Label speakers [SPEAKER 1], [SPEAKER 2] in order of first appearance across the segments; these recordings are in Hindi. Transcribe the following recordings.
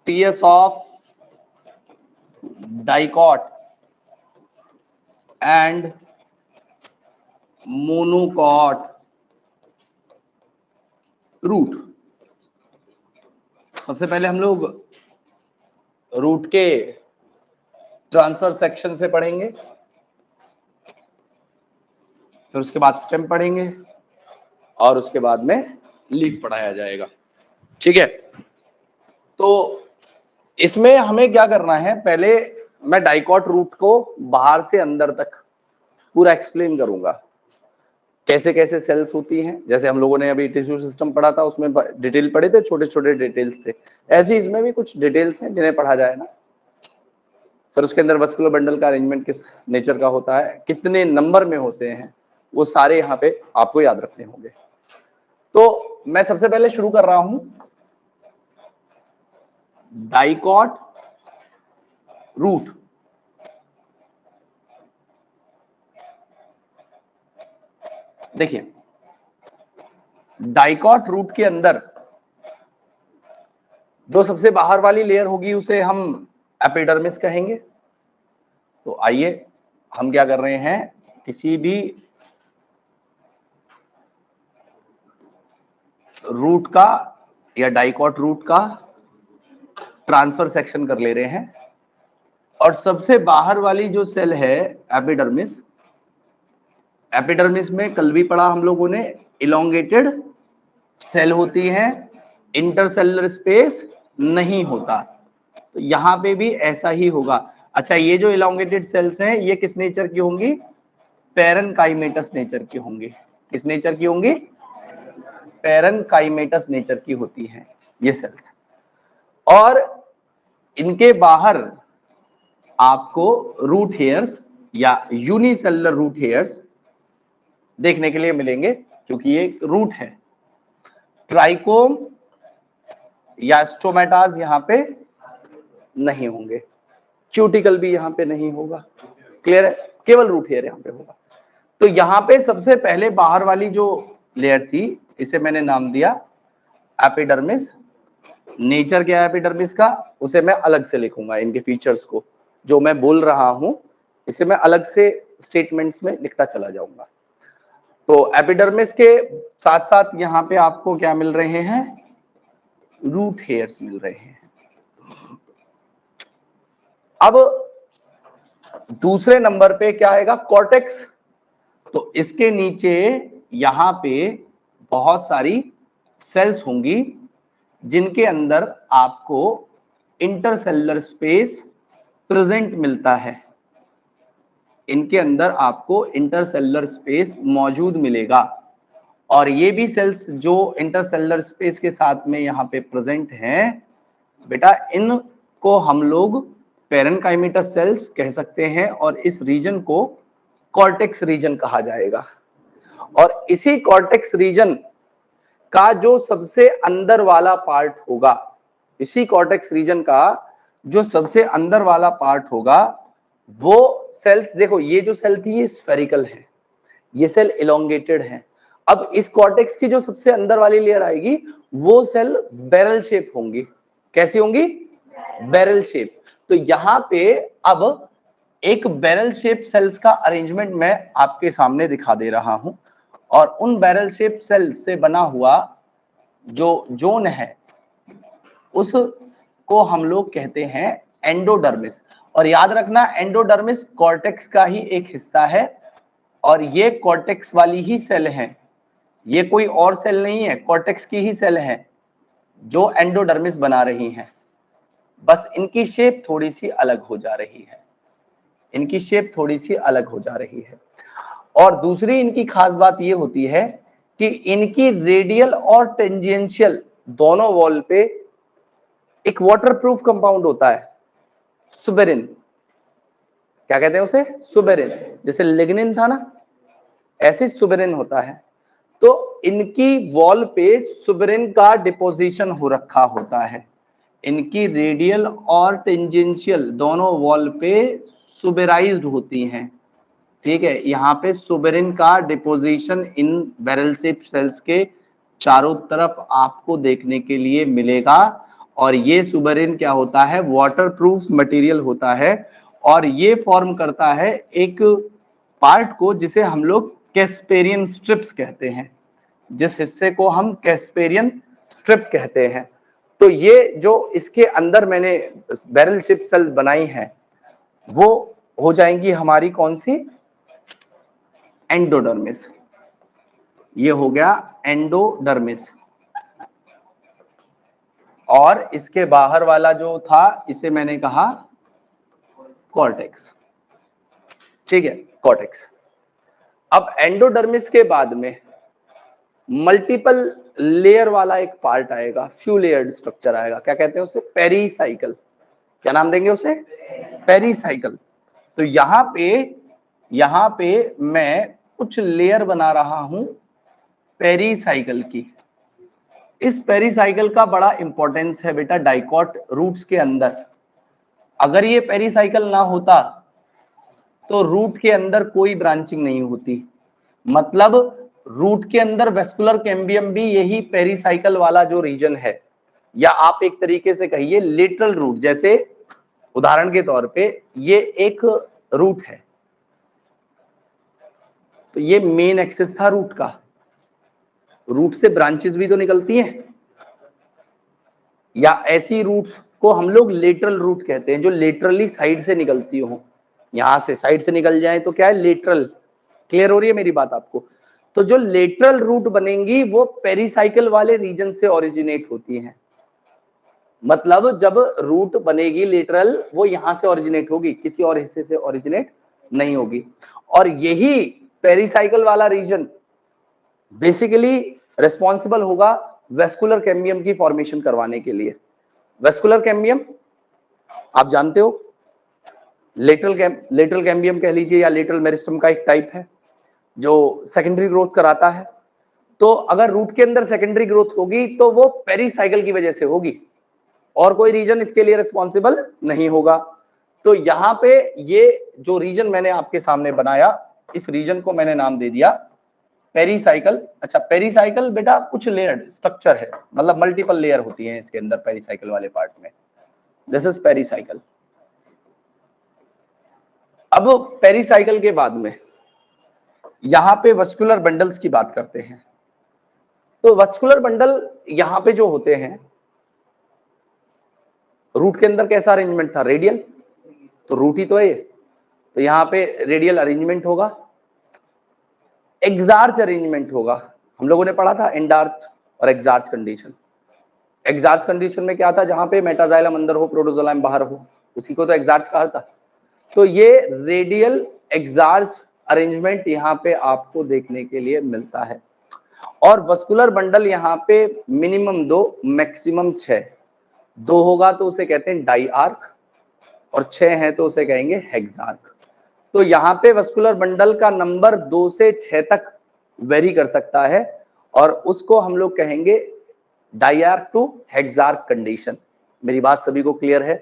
[SPEAKER 1] TS of dicot and monocot root. सबसे पहले हम लोग रूट के ट्रांसफर सेक्शन से पढ़ेंगे, फिर उसके बाद स्टेम पढ़ेंगे और उसके बाद में लीफ पढ़ाया जाएगा। ठीक है, तो इसमें हमें क्या करना है, पहले मैं डाइकॉट रूट को बाहर से अंदर तक पूरा एक्सप्लेन करूंगा, कैसे कैसे सेल्स होती हैं। जैसे हम लोगों ने अभी टिश्यू सिस्टम पढ़ा था, उसमें डिटेल पढ़े थे, छोटे छोटे डिटेल्स थे, ऐसे इसमें भी कुछ डिटेल्स हैं जिन्हें पढ़ा जाए ना। फिर उसके अंदर वस्कुलर बंडल का अरेंजमेंट किस नेचर का होता है, कितने नंबर में होते हैं, वो सारे यहाँ पे आपको याद रखने होंगे। तो मैं सबसे पहले शुरू कर रहा हूं डाइकॉट रूट। देखिए, डाइकॉट रूट के अंदर जो सबसे बाहर वाली लेयर होगी उसे हम एपिडर्मिस कहेंगे। तो आइए हम क्या कर रहे हैं, किसी भी रूट का या डाइकॉट रूट का ट्रांसफर सेक्शन कर ले रहे हैं, और सबसे बाहर वाली जो सेल है एपिडर्मिस, एपिडर्मिस में कल भी पढ़ा हम लोगों ने, इलोंगेटेड सेल होती है, इंटरसेलुलर स्पेस नहीं होता। तो यहाँ पे भी ऐसा ही होगा। अच्छा, ये जो इलोंगेटेड सेल्स हैं ये किस नेचर की होंगी, पैरेनकाइमेटस नेचर की होंगी। किस नेचर की होंगी, पैरेनकाइमेटस नेचर की होती हैं ये सेल्स। और इनके बाहर आपको रूट हेयर्स या यूनिसेलुलर रूट हेयर्स देखने के लिए मिलेंगे, क्योंकि ये रूट है। ट्राइकोम या स्टोमेटास यहाँ पे नहीं होंगे, क्यूटिकल भी यहाँ पे नहीं होगा। क्लियर है, केवल रूट हेयर यहाँ पे होगा। तो यहाँ पे सबसे पहले बाहर वाली जो लेयर थी, इसे मैंने नाम दिया एपिडर्मिस। नेचर क्या है एपिडर्मिस का, उसे मैं अलग से लिखूंगा। इनके फीचर्स को जो मैं बोल रहा हूं इसे मैं अलग से स्टेटमेंट्स में लिखता चला जाऊंगा। तो एपिडर्मिस के साथ साथ यहाँ पे आपको क्या मिल रहे हैं, रूट हेयर्स मिल रहे हैं। अब दूसरे नंबर पे क्या आएगा, कॉर्टेक्स। तो इसके नीचे यहां पे बहुत सारी सेल्स होंगी जिनके अंदर आपको इंटरसेलुलर स्पेस प्रेजेंट मिलता है। इनके अंदर आपको इंटरसेलुलर स्पेस मौजूद मिलेगा, और ये भी सेल्स जो इंटरसेलुलर स्पेस के साथ में यहाँ पे प्रेजेंट हैं, बेटा इनको हम लोग पैरेनकाइमेटस सेल्स कह सकते हैं, और इस रीजन को कॉर्टेक्स रीजन कहा जाएगा। और इसी कॉर्टेक्स रीजन का जो सबसे अंदर वाला पार्ट होगा, इसी कॉर्टेक्स रीजन का जो सबसे अंदर वाला पार्ट होगा, वो सेल्स, देखो ये जो सेल थी ये स्फेरिकल है, ये सेल इलोंगेटेड है। अब इस कॉर्टेक्स की जो सबसे अंदर वाली लेयर आएगी वो सेल बैरल शेप होंगी। कैसी होंगी, बैरल शेप। तो यहाँ पे अब एक बैरल शेप सेल्स का अरेंजमेंट मैं आपके सामने दिखा दे रहा हूं, और उन बैरल शेप सेल से बना हुआ जो जोन है उसको हम लोग कहते हैं एंडोडर्मिस। और याद रखना, एंडोडर्मिस कॉर्टेक्स का ही एक हिस्सा है, और ये कॉर्टेक्स वाली ही सेल है, ये कोई और सेल नहीं है, कॉर्टेक्स की ही सेल है जो एंडोडर्मिस बना रही है। बस इनकी शेप थोड़ी सी अलग हो जा रही है, इनकी शेप थोड़ी सी अलग हो जा रही है। और दूसरी इनकी खास बात ये होती है कि इनकी रेडियल और टेंजेंशियल दोनों वॉल पे एक वाटरप्रूफ कंपाउंड होता है, सुबेरिन। क्या कहते हैं उसे, सुबेरिन। जैसे लिग्निन था ना, ऐसे सुबेरिन होता है। तो इनकी वॉल पे सुबेरिन का डिपोजिशन हो रखा होता है। इनकी रेडियल और टेंजेंशियल दोनों वॉल पे सुबेराइज्ड होती हैं। ठीक है, यहाँ पे सुबेरिन का deposition in barrel shape cells के चारों तरफ आपको देखने के लिए मिलेगा। और ये सुबेरिन क्या होता है, वाटरप्रूफ मटेरियल होता है, और ये फॉर्म करता है एक पार्ट को जिसे हम लोग कैस्पेरियन स्ट्रिप्स कहते हैं, जिस हिस्से को हम कैस्पेरियन स्ट्रिप कहते हैं। तो ये जो इसके अंदर मैंने बैरल शेप सेल बनाई है वो हो जाएंगी हमारी कौन सी, एंडोडर्मिस। ये हो गया एंडोडर्मिस, और इसके बाहर वाला जो था इसे मैंने कहा कॉर्टेक्स। ठीक है, कॉर्टेक्स। अब एंडोडर्मिस के बाद में मल्टीपल लेयर वाला एक पार्ट आएगा, फ्यू लेयर्ड स्ट्रक्चर आएगा, क्या कहते हैं उसे, पेरीसाइकल। क्या नाम देंगे उसे, पेरीसाइकल। तो यहां पे मैं कुछ लेयर बना रहा हूं पेरीसाइकल की। इस पेरीसाइकल का बड़ा इंपॉर्टेंस है बेटा डाइकॉट रूट्स के अंदर। अगर ये पेरीसाइकल ना होता तो रूट के अंदर कोई ब्रांचिंग नहीं होती, मतलब रूट के अंदर वेस्कुलर कैम्बियम भी यही पेरीसाइकल वाला जो रीजन है, या आप एक तरीके से कहिए लेटरल रूट। जैसे उदाहरण के तौर पे ये एक रूट है, तो ये मेन एक्सिस था रूट का, रूट से ब्रांचेस भी तो निकलती हैं, या ऐसी रूट्स को हम लोग लेटरल रूट कहते हैं जो लेटरली साइड से निकलती हो, यहां से साइड से निकल जाए तो क्या है, लेटरल। क्लियर हो रही है मेरी बात आपको? तो जो लेटरल रूट बनेंगी वो पेरीसाइकल वाले रीजन से ओरिजिनेट होती हैं, मतलब जब रूट बनेगी लेटरल वो यहां से ओरिजिनेट होगी, किसी और हिस्से से ओरिजिनेट नहीं होगी। और यही पेरीसाइकल वाला रीजन बेसिकली रिस्पॉन्सिबल होगा वेस्कुलर कैम्बियम की फॉर्मेशन करवाने के लिए। वेस्कुलर कैम्बियम आप जानते हो, लेटरल कैम्बियम कह लीजिए या लेटरल मेरिस्टम का एक टाइप है जो सेकेंडरी ग्रोथ कराता है। तो अगर रूट के अंदर सेकेंडरी ग्रोथ होगी तो वो पेरीसाइकल की वजह से होगी, और कोई रीजन इसके लिए रिस्पॉन्सिबल नहीं होगा। तो यहाँ पे ये जो रीजन मैंने आपके सामने बनाया, इस रीजन को मैंने नाम दे दिया पेरीसाइकल। अच्छा, पेरीसाइकल बेटा कुछ लेयर्ड स्ट्रक्चर है, मतलब मल्टीपल लेयर होती है इसके अंदर पेरीसाइकल वाले पार्ट में। This is pericycle. अब पेरीसाइकल के बाद में यहां पे वस्कुलर बंडल्स की बात करते हैं। तो वस्कुलर बंडल यहां पे जो होते हैं, रूट के अंदर कैसा अरेंजमेंट था, रेडियल, तो रूट ही तो है ये, तो यहाँ पे रेडियल अरेंजमेंट होगा, एग्जार्च अरेंजमेंट होगा। हम लोगों ने पढ़ा था एंडार्च और एग्जार्च कंडीशन। एग्जार्च कंडीशन में क्या था, जहां पे मेटाजाइलम अंदर हो प्रोटोजोलाइम बाहर हो, उसी को तो एग्जार्च कहा था। तो ये रेडियल एग्जार्च अरेंजमेंट यहाँ पे आपको देखने के लिए मिलता है। और वस्कुलर बंडल यहाँ पे मिनिमम 2 मैक्सिमम 6, 2 होगा तो उसे कहते हैं डाई आर्क, और 6 है तो उसे कहेंगे हेक्सार्क। तो यहाँ पे वस्कुलर बंडल का नंबर 2 से 6 तक वेरी कर सकता है, और उसको हम लोग कहेंगे डाइआर्क टू हेक्सार्क कंडीशन। मेरी बात सभी को क्लियर है?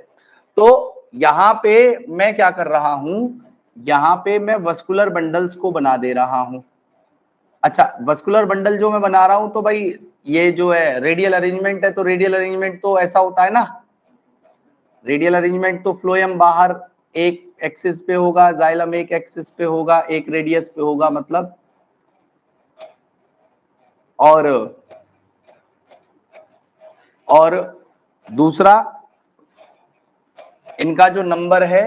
[SPEAKER 1] तो यहाँ पे मैं क्या कर रहा हूं, यहाँ पे मैं वस्कुलर बंडल्स को बना दे रहा हूं। अच्छा, वस्कुलर बंडल जो मैं बना रहा हूं, तो भाई ये जो है रेडियल अरेंजमेंट है, तो रेडियल अरेंजमेंट तो ऐसा होता है ना, रेडियल अरेंजमेंट तो फ्लोएम बाहर एक एक्सिस पे होगा, जाइलम एक एक्सिस पे होगा, एक रेडियस पे होगा, मतलब। और दूसरा, इनका जो नंबर है,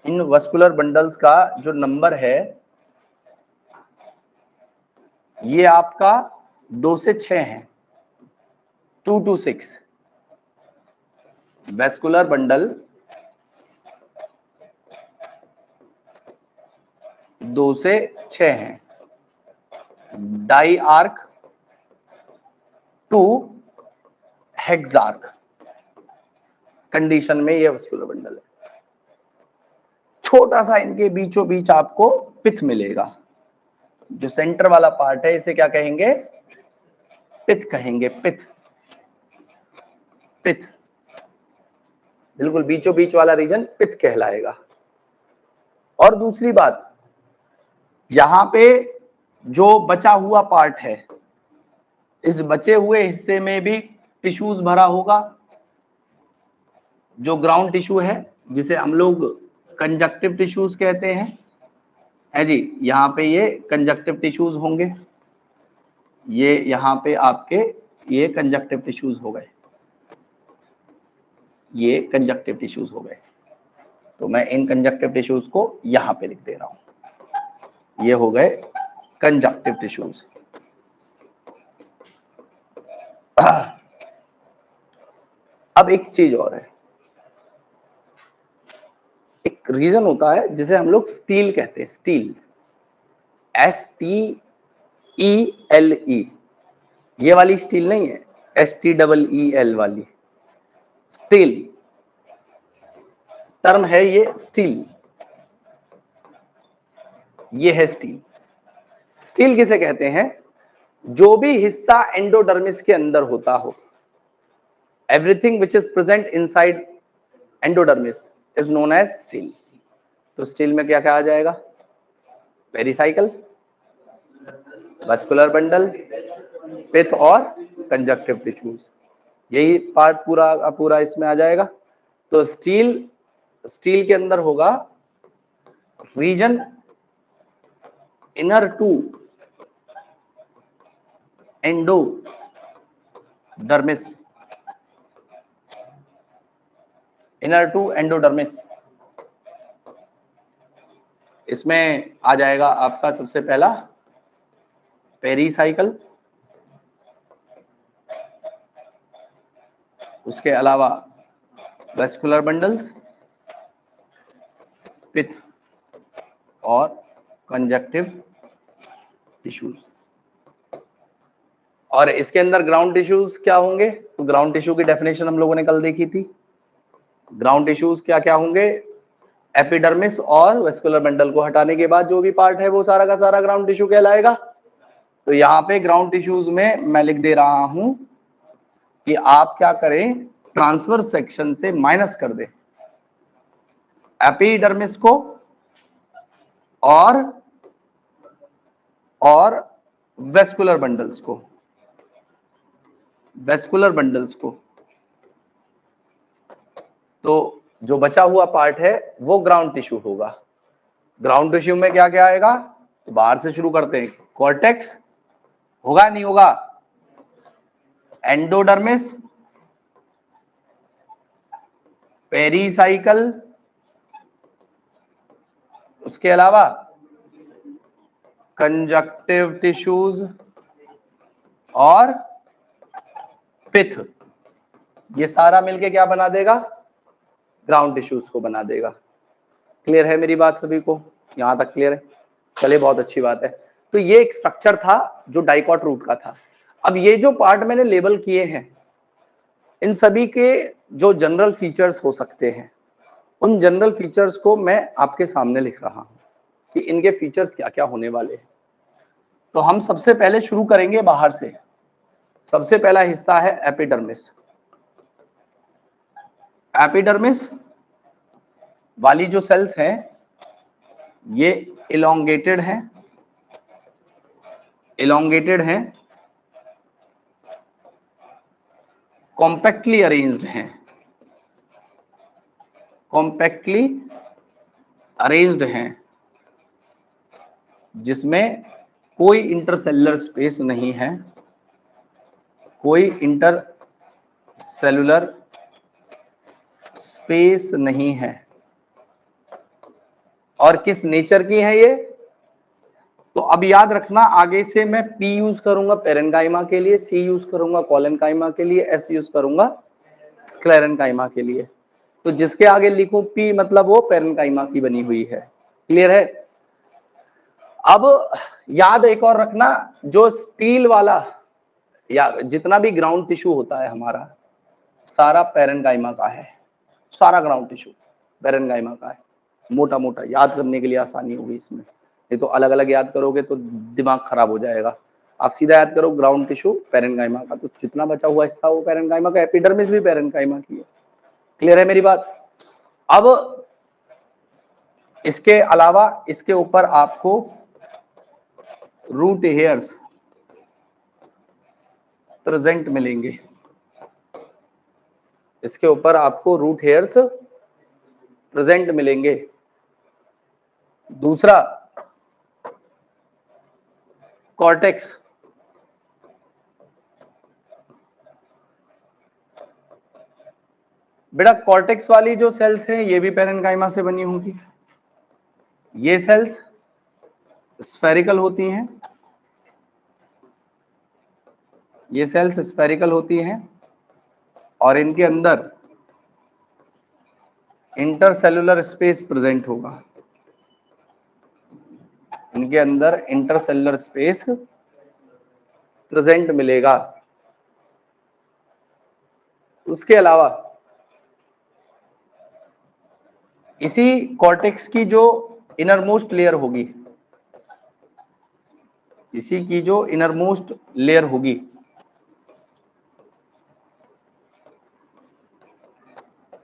[SPEAKER 1] इन वस्कुलर बंडल्स का जो नंबर है, ये आपका 2 से 6 है, 2 to 6 वेस्कुलर बंडल 2 से 6 है, डाई आर्क टू हेक्सार्क कंडीशन में ये वस्कुलर बंडल है। छोटा सा इनके बीचों बीच आपको पिथ मिलेगा, जो सेंटर वाला पार्ट है इसे क्या कहेंगे, पिथ कहेंगे, पिथ, पिथ, बिल्कुल बीचों बीच वाला रीजन पिथ कहलाएगा। और दूसरी बात, यहां पे जो बचा हुआ पार्ट है, इस बचे हुए हिस्से में भी टिश्यूज भरा होगा, जो ग्राउंड टिश्यू है जिसे हम लोग कंजक्टिव टिश्यूज कहते हैं, है जी, यहाँ पे ये कंजक्टिव टिश्यूज होंगे, ये यहाँ पे आपके ये कंजक्टिव टिश्यूज हो गए, ये कंजक्टिव टिश्यूज हो गए। तो मैं इन कंजक्टिव टिश्यूज को यहाँ पे लिख दे रहा हूं, ये हो गए कंजक्टिव टिश्यूज। अब एक चीज और है, एक रीजन होता है जिसे हम लोग स्टील कहते हैं, स्टील, STELE, ये वाली स्टील नहीं है, STEEL वाली स्टील टर्म है, ये स्टील, ये है स्टील। स्टील किसे कहते हैं? जो भी हिस्सा एंडोडर्मिस के अंदर होता हो, everything which is present inside endodermis is known as stele. तो स्टील में क्या क्या आ जाएगा? पेरिसाइकल, वैस्कुलर बंडल, पिथ और कंजक्टिव टिश्यूज, यही पार्ट पूरा पूरा इसमें आ जाएगा। तो स्टील के अंदर होगा region inner to endodermis, inner to endodermis, इसमें आ जाएगा आपका सबसे पहला पेरिसाइकल, उसके अलावा वैस्कुलर बंडल्स, पिथ और कंजक्टिव टिश्यूज। और इसके अंदर ग्राउंड टिश्यूज क्या होंगे? तो ग्राउंड टिश्यू की डेफिनेशन हम लोगों ने कल देखी थी। ग्राउंड टिश्यूज क्या क्या होंगे? एपिडर्मिस और वैस्कुलर बंडल को हटाने के बाद जो भी पार्ट है वो सारा का सारा ग्राउंड टिश्यू कहलाएगा। तो यहाँ पे ग्राउंड टिश्यूज में मैं लिख दे रहा हूं कि आप क्या करें, ट्रांसफर सेक्शन से माइनस कर दें एपिडर्मिस को और वैस्कुलर बंडल्स को, वैस्कुलर बंडल्स को। तो जो बचा हुआ पार्ट है वो ग्राउंड टिश्यू होगा। ग्राउंड टिश्यू में क्या क्या आएगा? तो बाहर से शुरू करते हैं, कॉर्टेक्स होगा नहीं होगा, एंडोडर्मिस, पेरिसाइकल, उसके अलावा कंजक्टिव टिश्यूज और पिथ, ये सारा मिलके क्या बना देगा? ग्राउंड टिश्यूज को बना देगा। क्लियर है मेरी बात सभी को? यहां तक क्लियर है? चलिए बहुत अच्छी बात है। तो ये एक स्ट्रक्चर था जो डाइकॉट रूट का था। अब ये जो पार्ट मैंने लेबल किए हैं, इन सभी के जो जनरल फीचर्स हो सकते हैं, उन जनरल फीचर्स को मैं आपके सामने लिख रहा हूं कि इनके फीचर्स क्या क्या होने वाले हैं। तो हम सबसे पहले शुरू करेंगे बाहर से। सबसे पहला हिस्सा है एपिडर्मिस। एपिडर्मिस वाली जो सेल्स हैं ये इलोंगेटेड हैं, कॉम्पैक्टली अरेंज्ड हैं, कॉम्पैक्टली अरेंज्ड हैं, जिसमें कोई इंटरसेलुलर स्पेस नहीं है, कोई इंटरसेलुलर स्पेस नहीं है। और किस नेचर की है ये? तो अब याद रखना, आगे से मैं P यूज करूंगा पेरेन्काइमा के लिए, C यूज करूंगा कोलेनकाइमा के लिए, S यूज करूंगा स्क्लेरेन्काइमा के लिए। तो जिसके आगे लिखूं P मतलब वो पेरेन्काइमा की बनी हुई है। क्लियर है? अब याद एक और रखना, जो स्टील वाला या जितना भी ग्राउंड टिश्यू होता है हमारा, सारा पेरेन्काइमा का है, सारा ग्राउंड टिश्यू पेरेन्काइमा का है। मोटा मोटा याद करने के लिए आसानी होगी इसमें, नहीं तो अलग अलग याद करोगे तो दिमाग खराब हो जाएगा। आप सीधा याद करो ग्राउंड टिश्यू पेरेन्काइमा का, तो जितना बचा हुआ हिस्सा वो पेरेन्काइमा का, एपिडर्मिस भी पेरेन्काइमा की है। क्लियर है मेरी बात? अब इसके अलावा इसके ऊपर आपको रूट हेयर्स प्रेजेंट मिलेंगे। इसके ऊपर आपको रूट हेयर्स प्रेजेंट मिलेंगे। दूसरा कॉर्टेक्स, बेटा कॉर्टेक्स वाली जो सेल्स हैं ये भी पैरेन्काइमा से बनी होंगी। ये सेल्स स्फेरिकल होती हैं, ये सेल्स स्फेरिकल होती हैं और इनके अंदर इंटरसेलुलर स्पेस प्रेजेंट होगा, इनके अंदर इंटरसेलुलर स्पेस प्रेजेंट मिलेगा। उसके अलावा इसी कॉर्टेक्स की जो इनरमोस्ट लेयर होगी, इसी की जो इनरमोस्ट लेयर होगी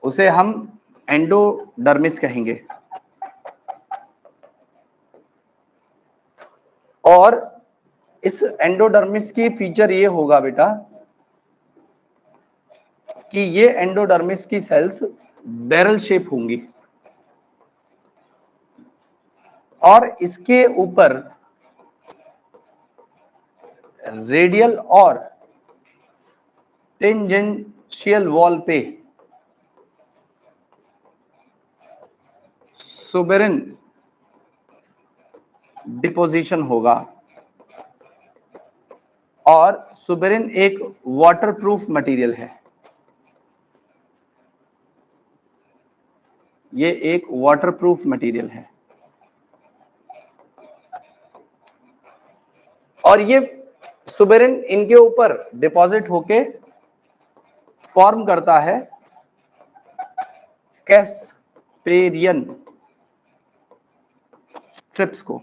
[SPEAKER 1] उसे हम एंडोडर्मिस कहेंगे। और इस एंडोडर्मिस की फीचर ये होगा बेटा कि ये एंडोडर्मिस की सेल्स बैरल शेप होंगी और इसके ऊपर रेडियल और टेंजेंशियल वॉल पे सुबेरिन डिपोजिशन होगा। और सुबेरिन एक वाटरप्रूफ मटेरियल है, ये एक वाटरप्रूफ मटेरियल है और ये सुबेरिन इनके ऊपर डिपॉजिट होके फॉर्म करता है कैस्पेरियन स्ट्रिप्स को।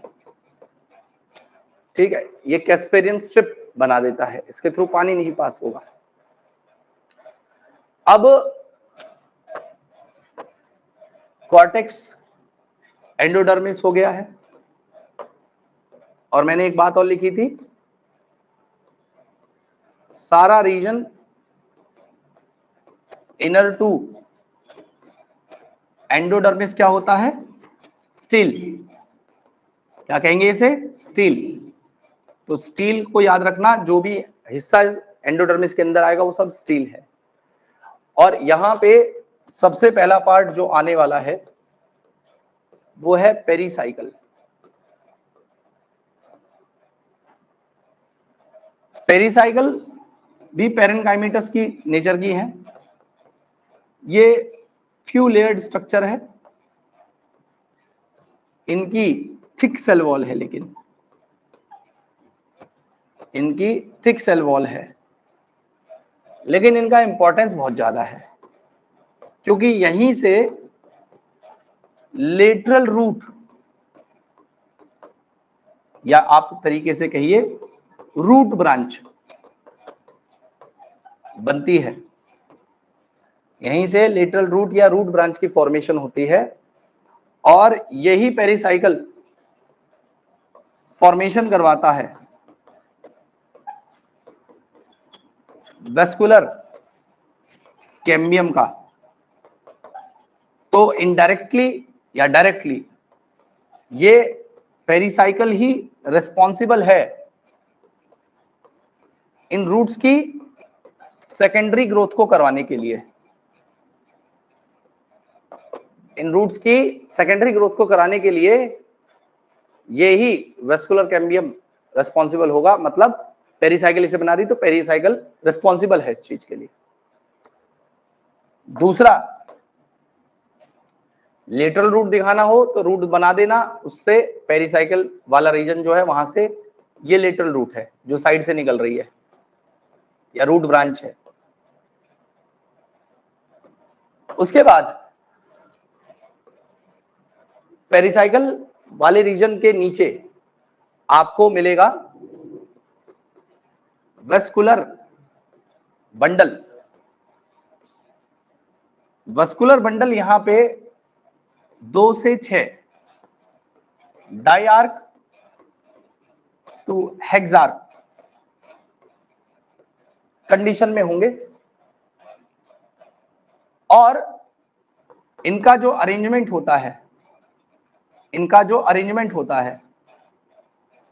[SPEAKER 1] ठीक है, ये कैस्पेरियन स्ट्रिप बना देता है, इसके थ्रू पानी नहीं पास होगा। अब कॉर्टेक्स एंडोडर्मिस हो गया है और मैंने एक बात और लिखी थी, सारा रीजन इनर टू एंडोडर्मिस क्या होता है, स्टील। क्या कहेंगे इसे, स्टील। तो स्टील को याद रखना, जो भी हिस्सा एंडोडर्मिस के अंदर आएगा वो सब स्टील है। और यहां पे सबसे पहला पार्ट जो आने वाला है वो है पेरीसाइकल। पेरीसाइकल भी पैरेन्काइमेटस की नेचर की है। ये फ्यू लेयर्ड स्ट्रक्चर है, इनकी थिक सेल वॉल है, लेकिन इनकी थिक सेल वॉल है, लेकिन इनका इंपॉर्टेंस बहुत ज्यादा है क्योंकि यहीं से लेटरल रूट, या आप तरीके से कहिए रूट ब्रांच बनती है। यहीं से लेटरल रूट या रूट ब्रांच की फॉर्मेशन होती है और यही पेरीसाइकल फॉर्मेशन करवाता है वेस्कुलर कैम्बियम का। तो इनडायरेक्टली या डायरेक्टली ये पेरीसाइकल ही रिस्पॉन्सिबल है इन रूट्स की सेकेंडरी ग्रोथ को करवाने के लिए। इन रूट्स की सेकेंडरी ग्रोथ को कराने के लिए यही वेस्कुलर कैम्बियम रिस्पॉन्सिबल होगा। मतलब पेरीसाइकल इसे बना रही तो पेरीसाइकल रिस्पॉन्सिबल है इस चीज के लिए। दूसरा, लेटरल रूट दिखाना हो तो रूट बना देना, उससे पेरीसाइकल वाला रीजन जो है वहां से ये लेटरल रूट है जो साइड से निकल रही है या रूट ब्रांच है। उसके बाद पेरीसाइकल वाले रीजन के नीचे आपको मिलेगा वेस्कुलर बंडल। वेस्कुलर बंडल यहां पे 2 से 6 डाइआर्क टू हेक्सार्क कंडीशन में होंगे। और इनका जो अरेंजमेंट होता है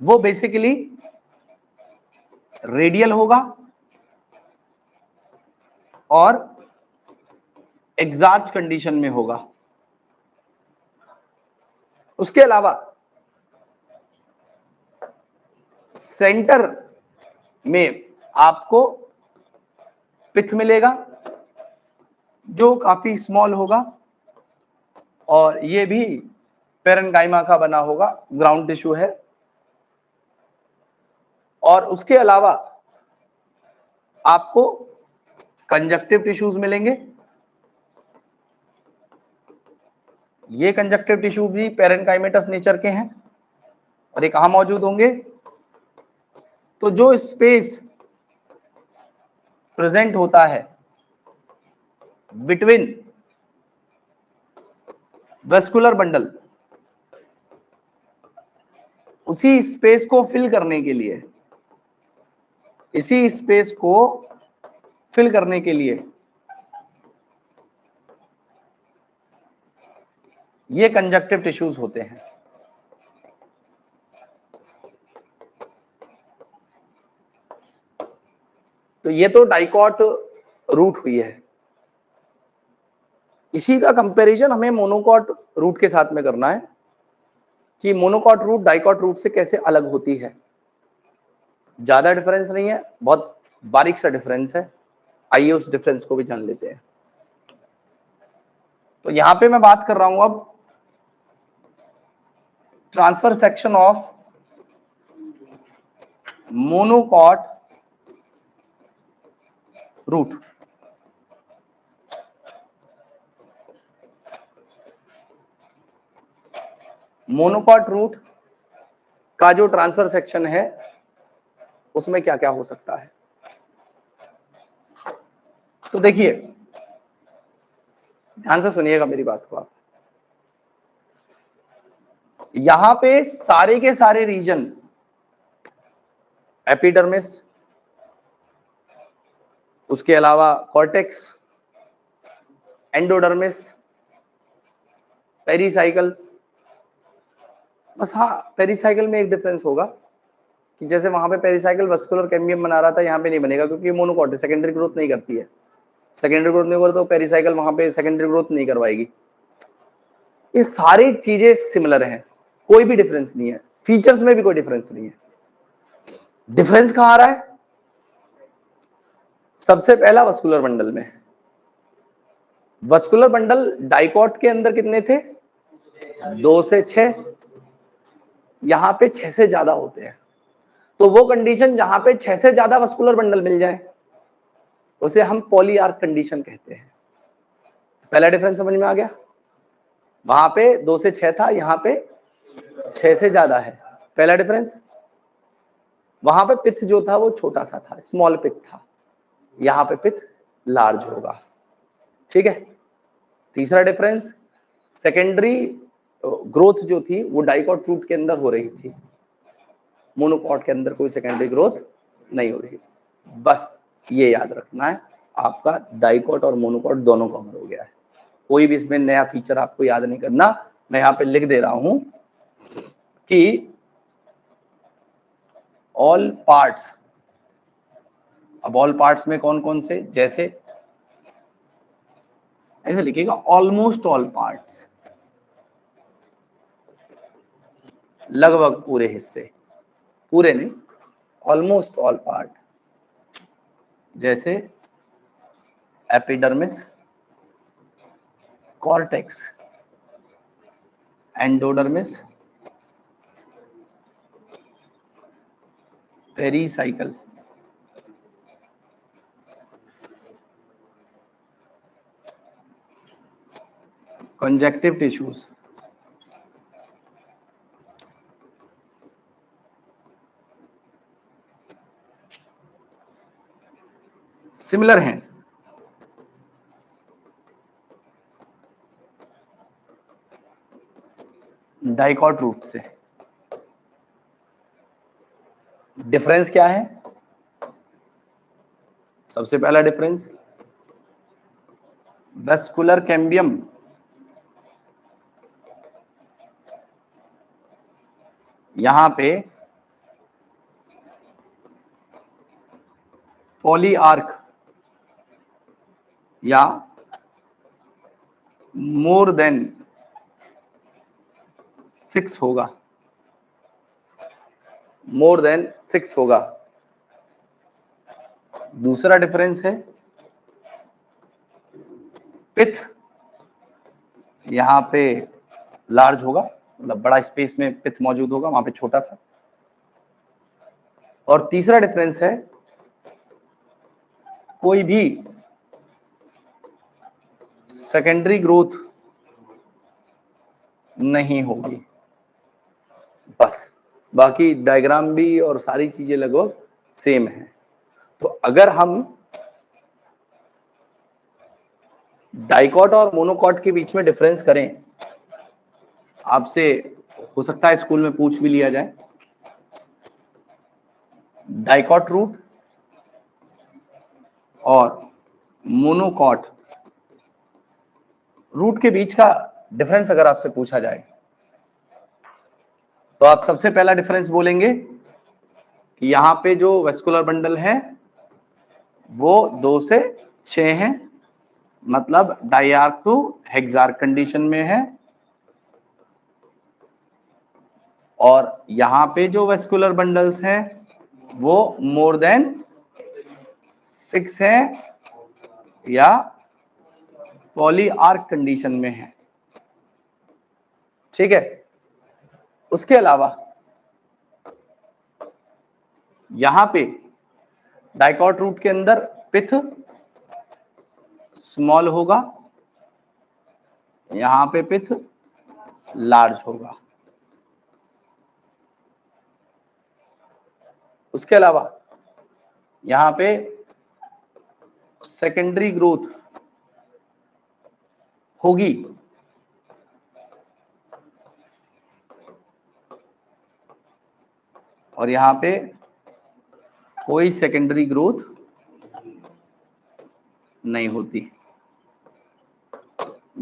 [SPEAKER 1] वो बेसिकली रेडियल होगा और एग्जार्च कंडीशन में होगा। उसके अलावा सेंटर में आपको पिथ मिलेगा जो काफी स्मॉल होगा और ये भी पेरेन्काइमा का बना होगा, ग्राउंड टिश्यू है। और उसके अलावा आपको कंजक्टिव टिश्यूज मिलेंगे। ये कंजक्टिव टिश्यू भी पेरेन्काइमेटस नेचर के हैं और ये कहां मौजूद होंगे? तो जो स्पेस प्रेजेंट होता है बिटवीन वेस्कुलर बंडल, उसी स्पेस को फिल करने के लिए, ये कंजक्टिव टिश्यूज होते हैं। तो ये तो डाइकॉट रूट हुई है। इसी का कंपैरिजन हमें मोनोकॉट रूट के साथ में करना है कि मोनोकॉट रूट डाइकॉट रूट से कैसे अलग होती है। ज्यादा डिफरेंस नहीं है, बहुत बारीक सा डिफरेंस है। आइए उस डिफरेंस को भी जान लेते हैं। तो यहां पे मैं बात कर रहा हूं अब transfer section of monocot root. Monocot root का जो ट्रांसफर सेक्शन है उसमें क्या क्या हो सकता है। तो देखिए, ध्यान से सुनिएगा मेरी बात को आप। यहां पे सारे के सारे रीजन, एपिडर्मिस, उसके अलावा कॉर्टेक्स, एंडोडर्मिस, पेरिसाइकल। बस हाँ, पेरिसाइकल में एक डिफरेंस होगा कि जैसे वहां पे पेरिसाइकल वस्कुलर कैम्बियम बना रहा था, यहाँ पे नहीं बनेगा क्योंकि मोनोकॉट सेकेंडरी ग्रोथ नहीं करती है। सेकेंडरी ग्रोथ नहीं करती तो पेरिसाइकल वहां पे सेकेंडरी ग्रोथ नहीं करवाएगी। ये सारी चीजें सिमिलर हैं, कोई भी डिफरेंस नहीं है, फीचर्स में भी कोई डिफरेंस नहीं है। डिफरेंस कहां आ रहा है? सबसे पहला वस्कुलर बंडल में। वस्कुलर बंडल डाइकॉट के अंदर कितने थे? 2 से 6। यहां पे 6 से ज्यादा होते हैं। तो वो कंडीशन जहां पे 6 से ज्यादा वस्कुलर बंडल मिल जाए उसे हम पॉलीआर्क कंडीशन कहते हैं। पहला डिफरेंस समझ में आ गया? वहां पे 2 से 6 था, यहां पे 6 से ज्यादा है। पहला डिफरेंस। वहां पे पिथ जो था वो छोटा सा था, स्मॉल पिथ था, यहां पे पिथ लार्ज होगा। ठीक है। तीसरा डिफरेंस, सेकेंडरी ग्रोथ जो थी वो डाइकॉट रूट के अंदर हो रही थी, मोनोकॉट के अंदर कोई सेकेंडरी ग्रोथ नहीं हो रही। बस ये याद रखना है, आपका डाइकॉट और मोनोकॉट दोनों कवर हो गया है। कोई भी इसमें नया फीचर आपको याद नहीं करना। मैं यहाँ पे लिख दे रहा हूं कि ऑल पार्ट्स। अब ऑल पार्ट्स में कौन कौन से, जैसे ऐसे लिखिएगा ऑलमोस्ट ऑल पार्ट्स, लगभग पूरे हिस्से, पूरे नहीं, ऑलमोस्ट ऑल पार्ट, जैसे epidermis, cortex, endodermis, pericycle, conjunctive tissues, similar हैं। डाइकॉट रूट से। डिफरेंस क्या है? सबसे पहला डिफरेंस, वेस्कुलर कैम्बियम यहां पे पॉलीआर्क या मोर देन 6 होगा, मोर देन 6 होगा। दूसरा डिफरेंस है पिथ यहां पे लार्ज होगा, मतलब बड़ा स्पेस में पिथ मौजूद होगा, वहां पे छोटा था। और तीसरा डिफरेंस है कोई भी सेकेंडरी ग्रोथ नहीं होगी। बस बाकी डायग्राम भी और सारी चीजें लगभग सेम है। तो अगर हम डाइकॉट और मोनोकॉट के बीच में डिफरेंस करें, आपसे हो सकता है स्कूल में पूछ भी लिया जाए, डाइकॉट रूट और मोनोकॉट रूट के बीच का डिफरेंस अगर आपसे पूछा जाए तो आप सबसे पहला डिफरेंस बोलेंगे कि यहां पे जो वेस्कुलर बंडल है वो 2 से 6 है, मतलब डाइआर्क टू हेक्सार्क कंडीशन में है। और यहां पे जो वेस्कुलर बंडल्स हैं वो मोर देन 6 है या पॉलीआर्क कंडीशन में है। ठीक है। उसके अलावा यहां पे डाइकॉट रूट के अंदर पिथ स्मॉल होगा, यहां पे पिथ लार्ज होगा। उसके अलावा यहां पे सेकेंडरी ग्रोथ होगी और यहां पे कोई सेकेंडरी ग्रोथ नहीं होती।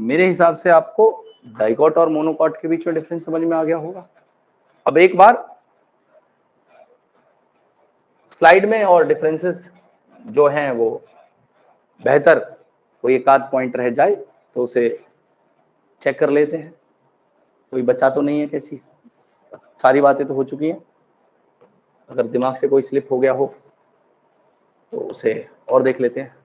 [SPEAKER 1] मेरे हिसाब से आपको डाइकॉट और मोनोकॉट के बीच में डिफरेंस समझ में आ गया होगा। अब एक बार स्लाइड में और डिफरेंसेस जो हैं वो बेहतर कोई एक आध पॉइंट रह जाए तो उसे चेक कर लेते हैं। कोई बचा तो नहीं है, कैसी सारी बातें तो हो चुकी हैं। अगर दिमाग से कोई स्लिप हो गया हो तो उसे और देख लेते हैं।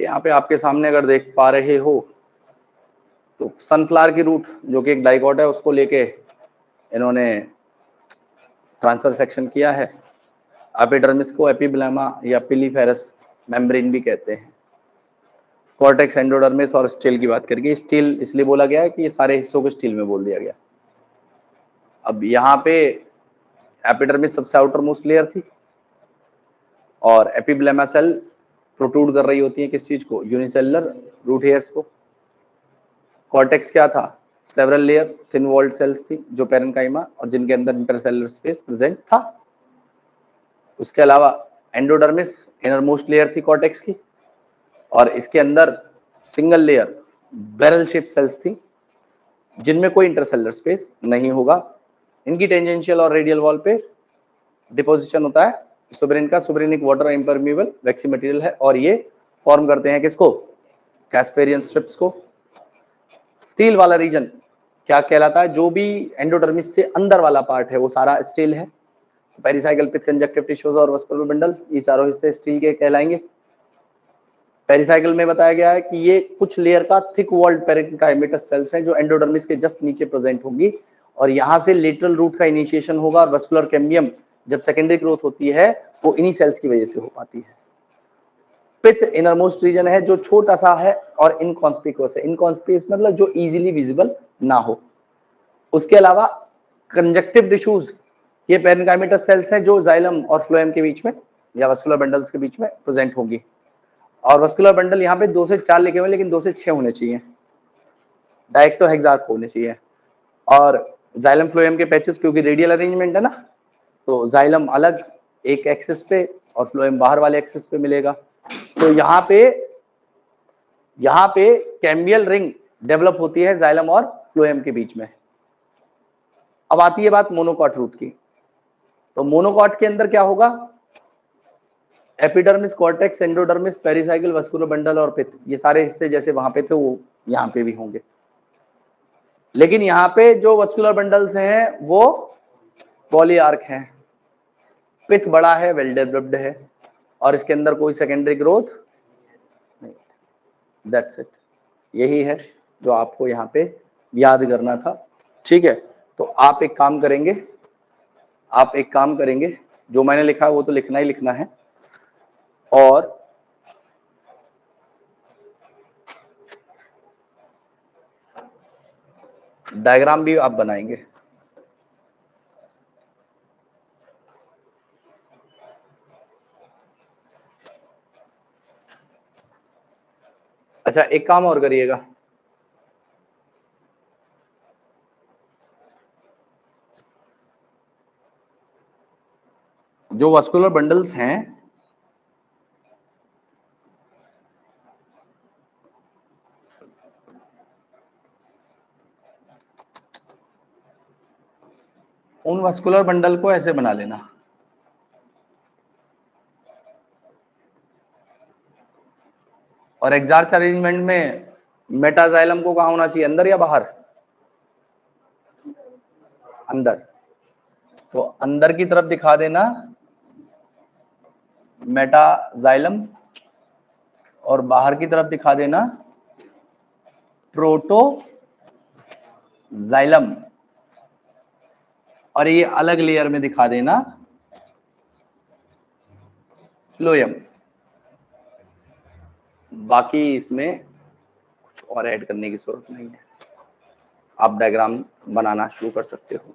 [SPEAKER 1] यहाँ पे आपके सामने अगर देख पा रहे हो तो सनफ्लावर की रूट जो कि एक डाइकॉट है उसको लेके इन्होंने ट्रांसफर सेक्शन किया है। एपिडर्मिस को एपिब्लेमा या पिलीफेरस मेम्ब्रेन भी कहते हैं। कॉर्टेक्स, एंडोडर्मिस और स्टील की बात करके, स्टील इसलिए बोला गया है कि ये सारे हिस्सों को स्टील में बोल दिया गया। अब यहाँ पे एपिडर्मिस सबसे आउटर मोस्ट लेयर थी और एपिब्लेमा सेल प्रोट्रूड कर रही होती है किस चीज को, यूनिसेलुलर रूट हेयर्स को। कॉर्टेक्स क्या था, several layer thin walled cells थी जो पैरेन्काइमा और जिनके अंदर इंटरसेलुलर स्पेस प्रेजेंट था। उसके अलावा एंडोडर्मिस इनर मोस्ट लेयर थी कॉर्टेक्स की और इसके अंदर single layer barrel shape cells थी जिनमें कोई इंटरसेलुलर स्पेस नहीं होगा। इनकी टेंजेंशियल और रेडियल वॉल पे डिपोजिशन होता है सुब्रेन का। सुब्रेन एक वाटर इम्परमेबल वैक्सी मटेरियल है और ये फॉर्म करते हैं किसको, कैस्पेरियन स्ट्रिप्स को। स्टील वाला रीजन क्या कहलाता है, जो भी एंडोडर्मिस से अंदर वाला पार्ट है वो सारा स्टील है। पेरिसाइकल, पिथ, कंजक्टिव टिश्यूज और वस्कुलर बंडल, ये चारों हिस्से स्टील के कहलाएंगे। पेरिसाइकल में बताया गया है कि ये कुछ लेयर का थिक वॉल्ड पैरेन्काइमेटस सेल्स हैं जो एंडोडर्मिस के जस्ट नीचे प्रेजेंट होंगी और यहां से लेटरल रूट का इनिशिएशन होगा और वस्कुलर कैम्बियम जब सेकेंडरी ग्रोथ होती है वो इन्हीं सेल्स की वजह से हो पाती है। पिथ इनरमोस्ट रीजन है जो छोटा सा है और इनकॉन्स्पिकुअस है। इनकॉन्स्पिकुअस मतलब जो इजीली विजिबल ना हो। उसके अलावा कंजक्टिव टिश्यूज, ये पेरेन्काइमेटस सेल्स हैं जो जाइलम और फ्लोएम के बीच में या वस्कुलर बंडल्स के बीच में प्रेजेंट होंगी। और वस्कुलर बंडल यहाँ पे 2 से 4 लिखे हुए हैं, लेकिन 2 से 6 होने चाहिए, डायरेक्टो हेक्सार्क होने चाहिए। और जाइलम फ्लोएम के पैचेस क्योंकि रेडियल अरेंजमेंट है ना, तो जाइलम अलग एक एक्सिस पे और फ्लोएम बाहर वाले एक्सिस पे मिलेगा। तो यहाँ पे कैम्बियल रिंग डेवलप होती है जाइलम और फ्लोएम के बीच में। अब आती है बात मोनोकॉट रूट की। तो मोनोकॉट के अंदर क्या होगा, epidermis, cortex, endodermis, pericycle, vascular bundle और पिथ, ये सारे हिस्से जैसे वहां पे थे वो यहाँ पे भी होंगे। लेकिन यहाँ पे जो वस्कुलर बंडल्स हैं वो पॉलीआर्क हैं, पिथ बड़ा है, वेल डेवलप्ड है, और इसके अंदर कोई सेकेंडरी ग्रोथ नहीं। दैट्स इट, यही है जो आपको यहाँ पे याद करना था। ठीक है, तो आप एक काम करेंगे, जो मैंने लिखा है वो तो लिखना ही लिखना है, और डायग्राम भी आप बनाएंगे। अच्छा, एक काम और करिएगा, जो वस्कुलर बंडल्स हैं उन वस्कुलर बंडल को ऐसे बना लेना, और एग्जार्च अरेंजमेंट में मेटाजाइलम को कहाँ होना चाहिए, अंदर या बाहर? अंदर। तो अंदर की तरफ दिखा देना मेटाजाइलम और बाहर की तरफ दिखा देना प्रोटोजाइलम, और ये अलग लेयर में दिखा देना फ्लोएम। बाकी इसमें कुछ और ऐड करने की जरूरत नहीं है, आप डायग्राम बनाना शुरू कर सकते हो।